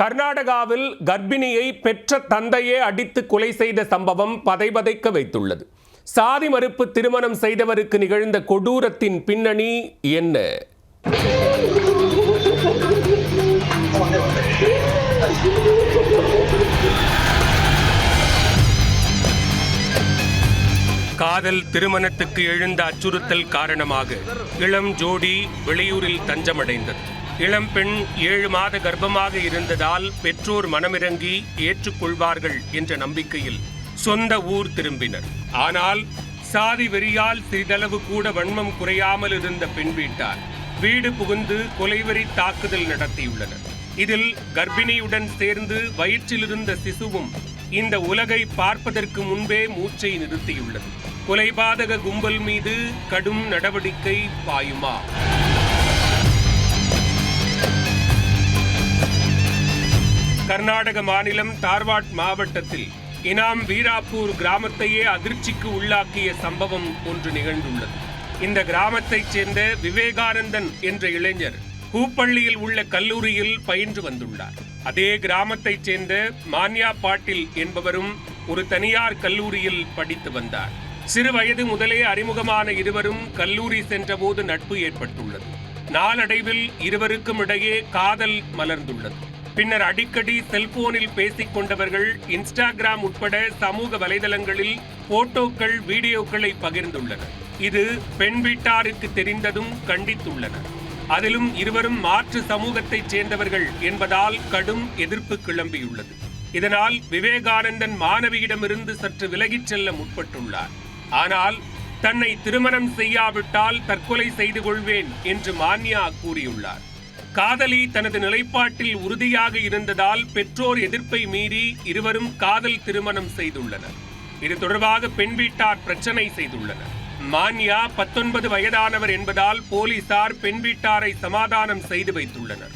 கர்நாடகாவில் கர்ப்பிணியை பெற்ற தந்தையே அடித்து கொலை செய்த சம்பவம் பதைபதைக்க வைத்துள்ளது. சாதி மறுப்பு திருமணம் செய்தவருக்கு நிகழ்ந்த கொடூரத்தின் பின்னணி என்ன? காதல் திருமணத்துக்கு எழுந்த அச்சுறுத்தல் காரணமாக இளம் ஜோடி வெளியூரில் தஞ்சமடைந்தது. இளம் பெண் 7 மாத கர்ப்பமாக இருந்ததால் பெற்றோர் மனமிறங்கி ஏற்றுக்கொள்வார்கள் என்ற நம்பிக்கையில் சொந்த ஊர் திரும்பினர். ஆனால் சாதி வெறியால் சிறிதளவு கூட வன்மம் குறையாமல் இருந்த பெண் வீட்டார் வீடு புகுந்து கொலைவெறி தாக்குதல் நடத்தியுள்ளனர். இதில் கர்ப்பிணியுடன் சேர்ந்து வயிற்றிலிருந்த சிசுவும் இந்த உலகை பார்ப்பதற்கு முன்பே மூச்சை நிறுத்தியுள்ளது. கொலைபாதக கும்பல் மீது கடும் நடவடிக்கை பாயுமா? கர்நாடக மாநிலம் தார்வாட் மாவட்டத்தில் இனாம் வீராப்பூர் கிராமத்தையே அதிர்ச்சிக்கு உள்ளாக்கிய சம்பவம் ஒன்று நிகழ்ந்துள்ளது. இந்த கிராமத்தைச் சேர்ந்த விவேகானந்தன் என்ற இளைஞர் ஹூப்பள்ளியில் உள்ள கல்லூரியில் பயின்று வந்துள்ளார். அதே கிராமத்தைச் சேர்ந்த மான்யா பாட்டில் என்பவரும் ஒரு தனியார் கல்லூரியில் படித்து வந்தார். சிறு வயது முதலே அறிமுகமான இருவரும் கல்லூரி சென்றபோது நட்பு ஏற்பட்டுள்ளது. நாளடைவில் இருவருக்கும் இடையே காதல் மலர்ந்துள்ளது. பின்னர் அடிக்கடி செல்போனில் பேசிக் கொண்டவர்கள் இன்ஸ்டாகிராம் உட்பட சமூக வலைதளங்களில் போட்டோக்கள், வீடியோக்களை பகிர்ந்துள்ளனர். இது பெண் வீட்டாருக்கு தெரிந்ததும் கண்டித்துள்ளனர். அதிலும் இருவரும் மாற்று சமூகத்தைச் சேர்ந்தவர்கள் என்பதால் கடும் எதிர்ப்பு கிளம்பியுள்ளது. இதனால் விவேகானந்தன் மாணவியிடமிருந்து சற்று விலகிச் செல்ல முற்பட்டுள்ளார். ஆனால் தன்னை திருமணம் செய்யாவிட்டால் தற்கொலை செய்து கொள்வேன் என்று மான்யா கூறியுள்ளார். காதலி தனது நிலைப்பாட்டில் உறுதியாக இருந்ததால் பெற்றோர் எதிர்ப்பை மீறி இருவரும் காதல் திருமணம் செய்துள்ளனர். இது தொடர்பாக பெண் வீட்டார் பிரச்சனை செய்துள்ளனர். மான்யா 19 வயதானவர் என்பதால் போலீசார் பெண் வீட்டாரை சமாதானம் செய்து வைத்துள்ளனர்.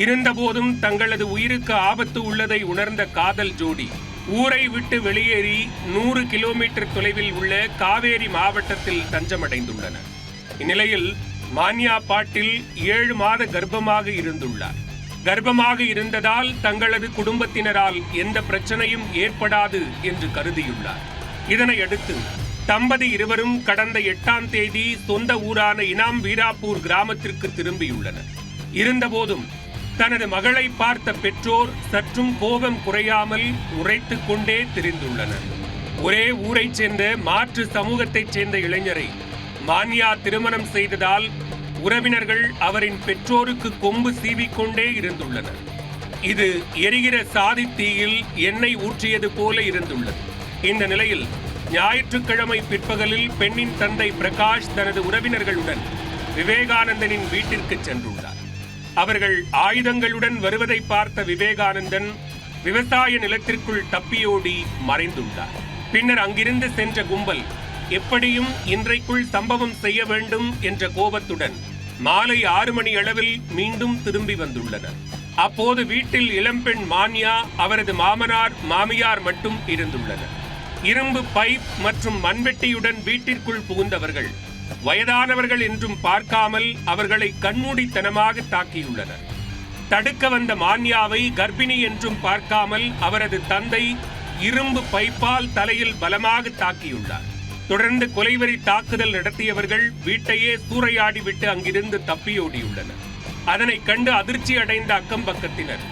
இருந்தபோதும் தங்களது உயிருக்கு ஆபத்து உள்ளதை உணர்ந்த காதல் ஜோடி ஊரை விட்டு வெளியேறி 100 கிலோமீட்டர் தொலைவில் உள்ள காவேரி மாவட்டத்தில் தஞ்சமடைந்துள்ளனர். இந்நிலையில் மான்யா பாட்டில் 7 மாத கர்ப்பமாக இருந்துள்ளார். கர்ப்பமாக இருந்ததால் தங்களது குடும்பத்தினரால் எந்த பிரச்சனையும் ஏற்படாது என்று கருதியுள்ளார். இதனையடுத்து தம்பதி இருவரும் கடந்த 8ஆம் தேதி சொந்த ஊரான இனாம் வீராப்பூர் கிராமத்திற்கு திரும்பியுள்ளனர். இருந்தபோதும் தனது மகளை பார்த்த பெற்றோர் சற்றும் கோபம் குறையாமல் உரைத்துக் கொண்டே திரிந்துள்ளனர். ஒரே ஊரைச் சேர்ந்த மாற்று சமூகத்தைச் சேர்ந்த இளைஞரை மான்யா திருமணம் செய்ததால் உறவினர்கள் அவரின் பெற்றோருக்கு கொம்பு சீவிக்கொண்டே இருந்துள்ளனர். இது எரிகிற சாதி தீயில் எண்ணெய் ஊற்றியது போல இருந்துள்ளது. இந்த நிலையில் ஞாயிற்றுக்கிழமை பிற்பகலில் பெண்ணின் தந்தை பிரகாஷ் தனது உறவினர்களுடன் விவேகானந்தனின் வீட்டிற்கு சென்றுள்ளார். அவர்கள் ஆயுதங்களுடன் வருவதை பார்த்த விவேகானந்தன் விவசாய நிலத்திற்குள் தப்பியோடி மறைந்துள்ளார். பின்னர் அங்கிருந்து சென்ற கும்பல் எப்படியும் இன்றைக்குள் சம்பவம் செய்ய வேண்டும் என்ற கோபத்துடன் மாலை 6 மணி அளவில் மீண்டும் திரும்பி வந்துள்ளனர். அப்போது வீட்டில் இளம்பெண் மான்யா, அவரது மாமனார், மாமியார் மட்டும் இருந்துள்ளனர். இரும்பு பைப் மற்றும் மண்வெட்டியுடன் வீட்டிற்குள் புகுந்தவர்கள் வயதானவர்கள் என்றும் பார்க்காமல் அவர்களை கண்மூடித்தனமாக தாக்கியுள்ளனர். தடுக்க வந்த மான்யாவை கர்ப்பிணி என்றும் பார்க்காமல் அவரது தந்தை இரும்பு பைப்பால் தலையில் பலமாக தாக்கியுள்ளார். தொடர்ந்து கொலைவெறி தாக்குதல் நடத்தியவர்கள் வீட்டையே சூறையாடிவிட்டு அங்கிருந்து தப்பியோடியுள்ளனர். அதனை கண்டு அதிர்ச்சி அடைந்த அக்கம் பக்கத்தினர்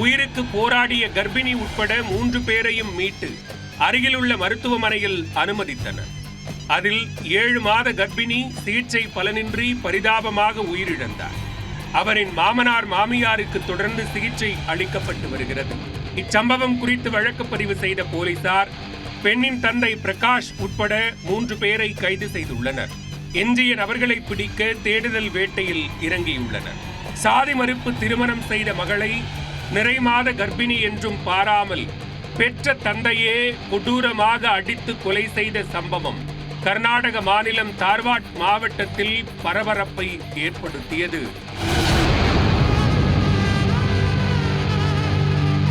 உயிருக்கு போராடிய கர்ப்பிணி உட்பட 3 பேரையும் மீட்டு அருகிலுள்ள மருத்துவமனையில் அனுமதித்தனர். அதில் 7 மாத கர்ப்பிணி சிகிச்சை பலனின்றி பரிதாபமாக உயிரிழந்தார். அவரின் மாமனார், மாமியாருக்கு தொடர்ந்து சிகிச்சை அளிக்கப்பட்டு வருகிறது. இச்சம்பவம் குறித்து வழக்கு பதிவு செய்த போலீசார் பெண்ணின் தந்தை பிரகாஷ் உட்பட 3 பேரை கைது செய்துள்ளனர். எஞ்சிய நபர்களை பிடிக்க தேடுதல் வேட்டையில் இறங்கியுள்ளனர். சாதி மறுப்பு திருமணம் செய்த மகளை நிறைமாத கர்ப்பிணி என்றும் பாராமல் பெற்ற தந்தையே கொடூரமாக அடித்து கொலை செய்த சம்பவம் கர்நாடக மாநிலம் தார்வாட் மாவட்டத்தில் பரபரப்பை ஏற்படுத்தியது.